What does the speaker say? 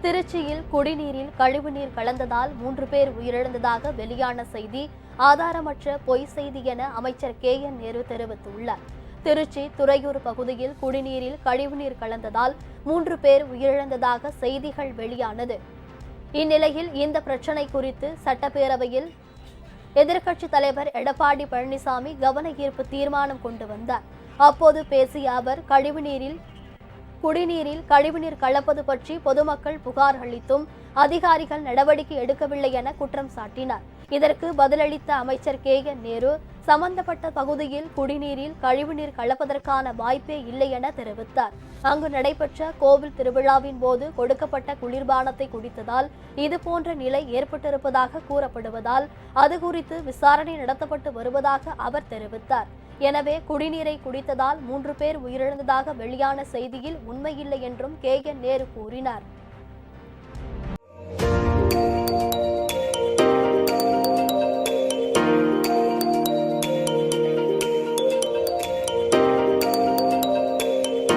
திருச்சியில் குடிநீரில் கழிவுநீர் கலந்ததால் 3 பேர் உயிரிழந்ததாக வெளியான செய்தி ஆதாரமற்ற பொய் செய்தி என அமைச்சர் KN நேரு தெரிவித்துள்ளார். திருச்சி துறையூர் பகுதியில் குடிநீரில் கழிவுநீர் கலந்ததால் 3 பேர் உயிரிழந்ததாக செய்திகள் வெளியானது. இந்நிலையில் இந்த பிரச்சினை குறித்து சட்டப்பேரவையில் எதிர்க்கட்சித் தலைவர் எடப்பாடி பழனிசாமி கவன ஈர்ப்பு தீர்மானம் கொண்டு வந்தார். அப்போது பேசிய அவர், குடிநீரில் கழிவுநீர் கலப்பது பற்றி பொதுமக்கள் புகார் அளித்தும் அதிகாரிகள் நடவடிக்கை எடுக்கவில்லை என குற்றம் சாட்டினார். இதற்கு பதிலளித்த அமைச்சர் KN நேரு, சம்பந்தப்பட்ட பகுதியில் குடிநீரில் கழிவுநீர் கலப்பதற்கான வாய்ப்பே இல்லை என தெரிவித்தார். அங்கு நடைபெற்ற கோவில் திருவிழாவின் போது கொடுக்கப்பட்ட குளிர்பானத்தை குடித்ததால் இதுபோன்ற நிலை ஏற்பட்டிருப்பதாக கூறப்படுவதால் அது குறித்து விசாரணை நடத்தப்பட்டு வருவதாக அவர் தெரிவித்தார். எனவே குடிநீரை குடித்ததால் 3 பேர் உயிரிழந்ததாக வெளியான செய்தியில் உண்மையில்லை என்றும் KN நேரு கூறினார்.